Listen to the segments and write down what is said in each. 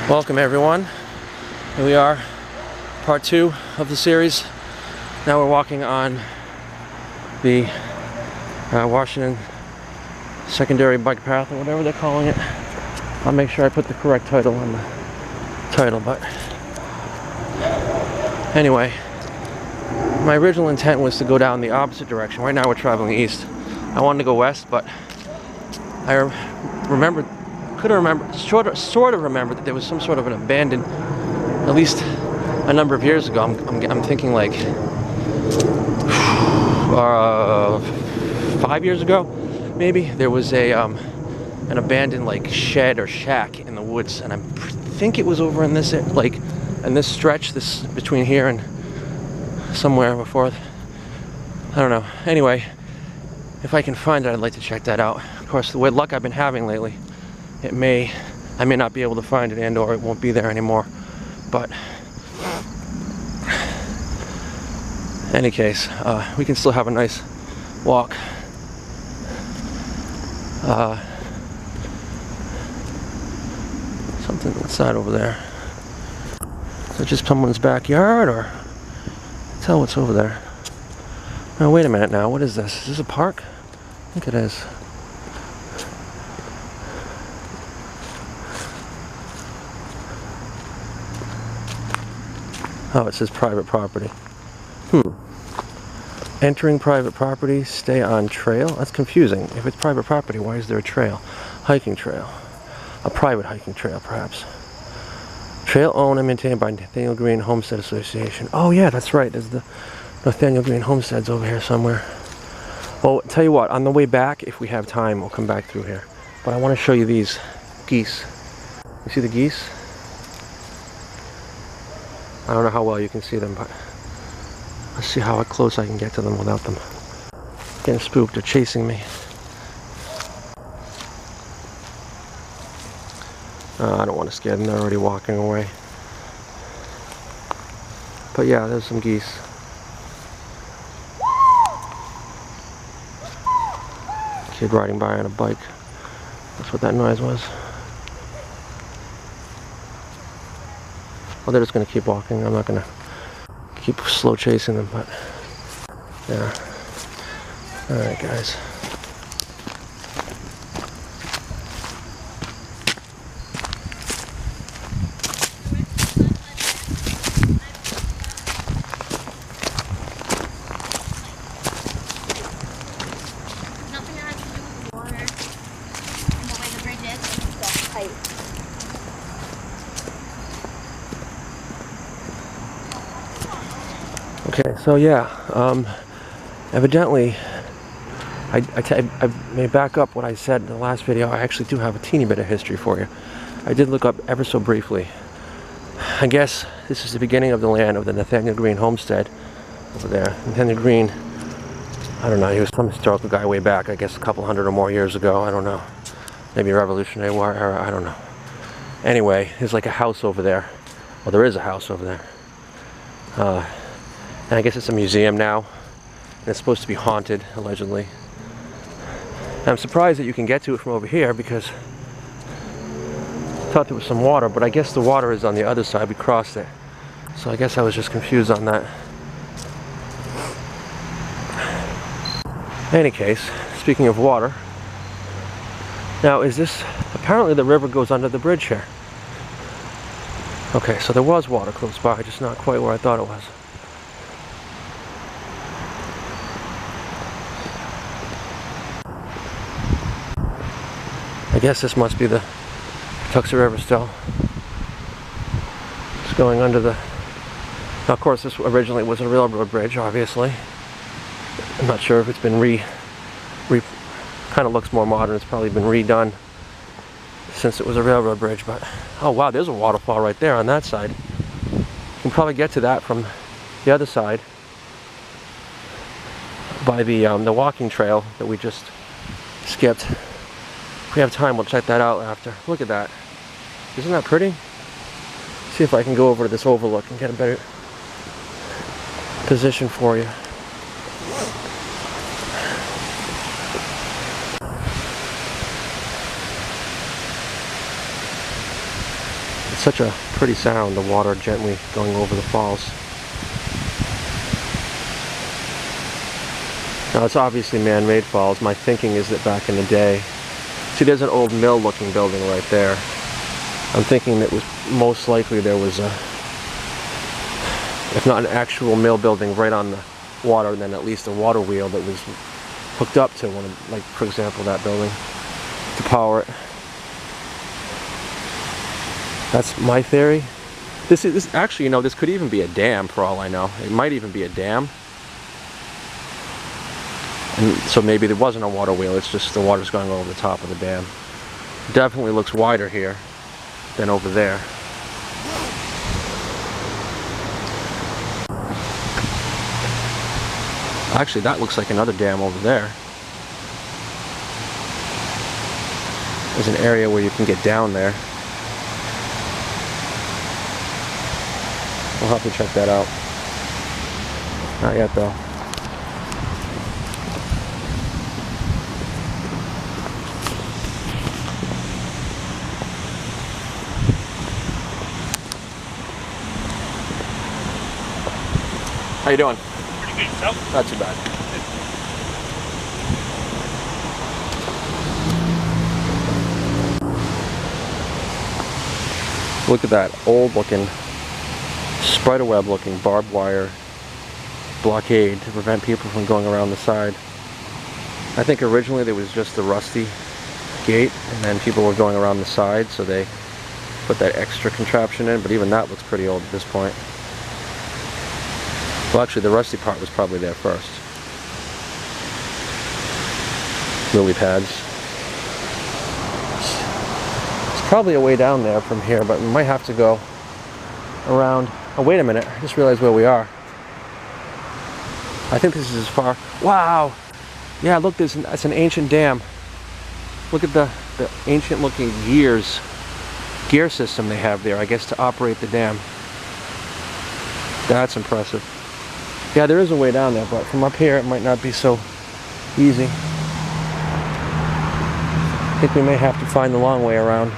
Welcome everyone. Here we are, part 2 of the series. Now we're walking on the Washington secondary bike path, or whatever they're calling it. I'll make sure I put the correct title on the title, but anyway, my original intent was to go down the opposite direction. Right now we're traveling east. I wanted to go west, but I sort of remembered that there was some sort of an abandoned, at least a number of years ago. I'm thinking like 5 years ago, maybe. There was an abandoned like shed or shack in the woods, and I think it was over in this stretch, this between here and somewhere before. I don't know. Anyway, if I can find it, I'd like to check that out. Of course, the way luck I've been having lately, I may not be able to find it, and/or it won't be there anymore. But in any case, we can still have a nice walk. Something outside over there. Is that just someone's backyard, or tell what's over there? Now wait a minute. Now what is this? Is this a park? I think it is. Oh, it says private property. Entering private property, stay on trail. That's confusing. If it's private property, why is there a trail? Hiking trail. A private hiking trail, perhaps. Trail owned and maintained by Nathaniel Greene Homestead Association. Oh yeah, that's right. There's the Nathaniel Greene Homesteads over here somewhere. Well, tell you what, on the way back, if we have time, we'll come back through here. But I want to show you these geese. You see the geese? I don't know how well you can see them, but let's see how close I can get to them without them getting spooked or chasing me. I don't want to scare them, they're already walking away. But yeah, there's some geese. Kid riding by on a bike. That's what that noise was. Well, they're just going to keep walking. I'm not going to keep slow chasing them, but yeah. Alright, guys. Nothing that has to do with water and the way the bridge is, it's just height. Okay, so yeah, evidently, I may back up what I said in the last video. I actually do have a teeny bit of history for you. I did look up ever so briefly. I guess this is the beginning of the land of the Nathaniel Greene Homestead over there. Nathaniel Greene, I don't know, he was some historical guy way back, I guess a couple hundred or more years ago, I don't know. Maybe Revolutionary War era, I don't know. Anyway, there's like a house over there. Well, there is a house over there. And I guess it's a museum now, and it's supposed to be haunted, allegedly. And I'm surprised that you can get to it from over here, because I thought there was some water, but I guess the water is on the other side. We crossed it. So I guess I was just confused on that. In any case, speaking of water, now is this, apparently the river goes under the bridge here. Okay, so there was water close by, just not quite where I thought it was. I guess this must be the Tuxer River still. It's going under the... Now, of course, this originally was a railroad bridge, obviously. I'm not sure if it's been kind of looks more modern. It's probably been redone since it was a railroad bridge, but... Oh, wow, there's a waterfall right there on that side. You can probably get to that from the other side by the walking trail that we just skipped. If we have time, we'll check that out after. Look at that. Isn't that pretty? See if I can go over to this overlook and get a better position for you. It's such a pretty sound, the water gently going over the falls. Now it's obviously man-made falls. My thinking is that back in the day, see there's an old mill-looking building right there. I'm thinking that was most likely there was a, if not an actual mill building right on the water, then at least a water wheel that was hooked up to one of, like for example that building, to power it. That's my theory. This actually, you know, this could even be a dam for all I know. It might even be a dam. And so maybe there wasn't a water wheel, it's just the water's going over the top of the dam. Definitely looks wider here than over there. Actually, that looks like another dam over there. There's an area where you can get down there. We'll have to check that out. Not yet though. How you doing? Pretty good stuff. Not too bad. Look at that old looking spiderweb looking barbed wire blockade to prevent people from going around the side. I think originally there was just the rusty gate and then people were going around the side, so they put that extra contraption in, but even that looks pretty old at this point. Well, actually, the rusty part was probably there first. Lily pads. It's probably a way down there from here, but we might have to go around. Oh, wait a minute. I just realized where we are. I think this is as far. Wow! Yeah, look, that's an ancient dam. Look at the ancient looking gear system they have there, I guess, to operate the dam. That's impressive. Yeah, there is a way down there, but from up here it might not be so easy. I think we may have to find the long way around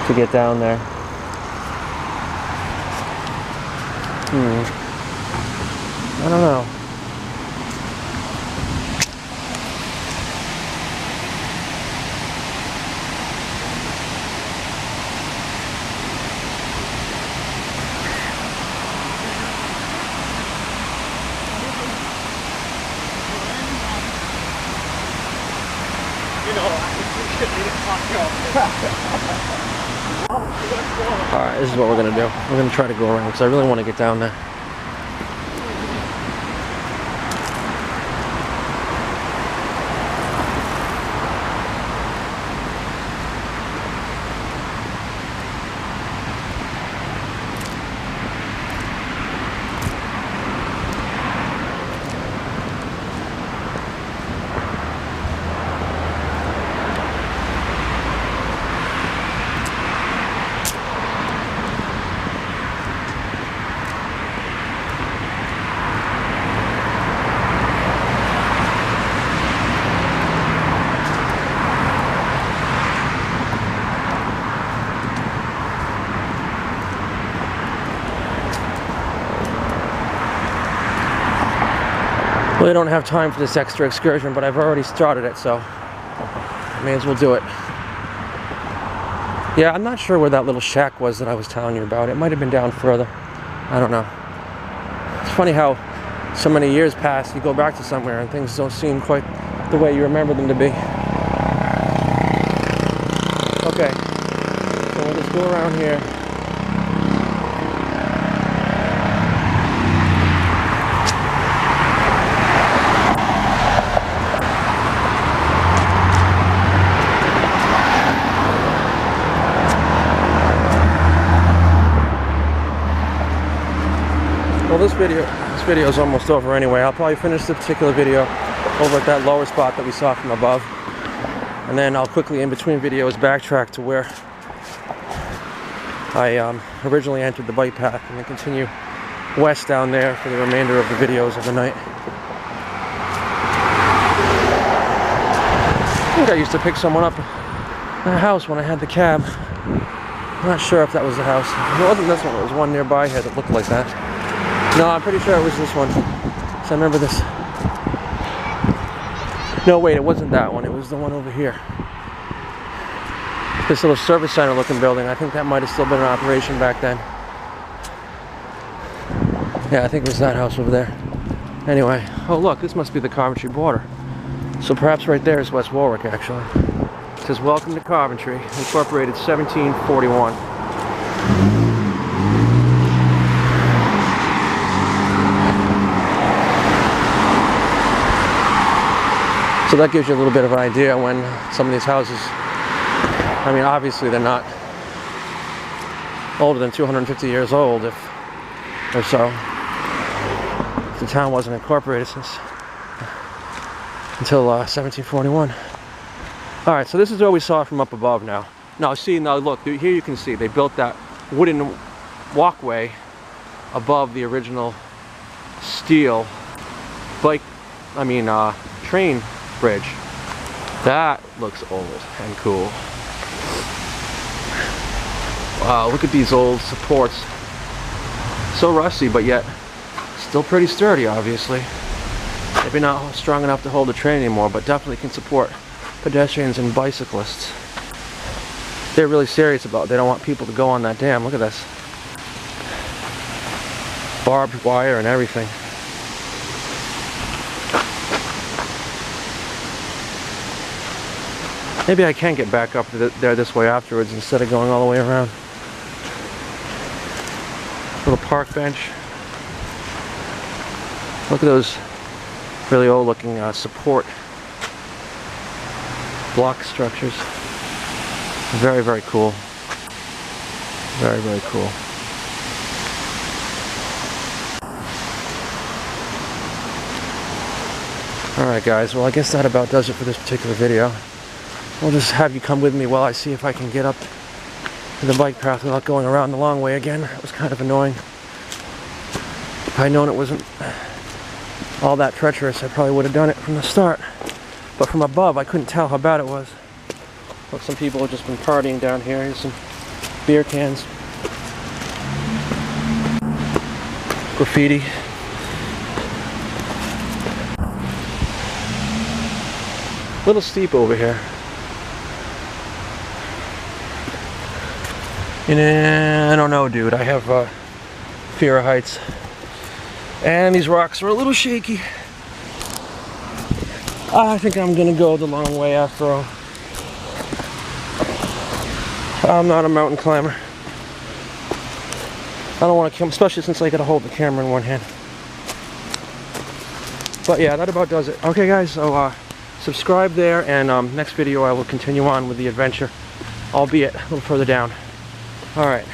to get down there. I don't know. Alright, this is what we're going to do. We're going to try to go around because I really want to get down there. Well, I don't have time for this extra excursion, but I've already started it, so I may as well do it. Yeah, I'm not sure where that little shack was that I was telling you about. It might have been down further. I don't know. It's funny how so many years pass, you go back to somewhere and things don't seem quite the way you remember them to be. Okay, so we'll just go around here. Well, this video is almost over anyway. I'll probably finish this particular video over at that lower spot that we saw from above. And then I'll quickly, in between videos, backtrack to where I originally entered the bike path and then continue west down there for the remainder of the videos of the night. I think I used to pick someone up at a house when I had the cab. I'm not sure if that was the house. It wasn't this one. It was one nearby here that looked like that. No, I'm pretty sure it was this one. So I remember this. No, wait, it wasn't that one. It was the one over here. This little service center looking building. I think that might have still been in operation back then. Yeah, I think it was that house over there. Anyway, oh look, this must be the Coventry border. So perhaps right there is West Warwick, actually. It says, welcome to Coventry, incorporated 1741. So that gives you a little bit of an idea when some of these houses, I mean, obviously they're not older than 250 years old, if or so. The town wasn't incorporated until 1741. All right, so this is what we saw from up above now. Now see, now look, here you can see they built that wooden walkway above the original steel train bridge. That looks old and cool. Wow, look at these old supports. So rusty, but yet still pretty sturdy, obviously. Maybe not strong enough to hold a train anymore, but definitely can support pedestrians and bicyclists. They're really serious about it. They don't want people to go on that dam. Look at this. Barbed wire and everything. Maybe I can get back up there this way afterwards instead of going all the way around. Little park bench. Look at those really old looking support block structures. Very, very cool. Very, very cool. Alright guys, well I guess that about does it for this particular video. I'll just have you come with me while I see if I can get up to the bike path without going around the long way again. It was kind of annoying. If I'd known it wasn't all that treacherous, I probably would have done it from the start. But from above, I couldn't tell how bad it was. Look, some people have just been partying down here. Here's some beer cans. Graffiti. A little steep over here. And I don't know, dude. I have fear of heights. And these rocks are a little shaky. I think I'm gonna go the long way after all. I'm not a mountain climber. I don't want to come, especially since I gotta hold the camera in one hand. But yeah, that about does it. Okay guys, so subscribe there, and next video I will continue on with the adventure, albeit a little further down. Alright.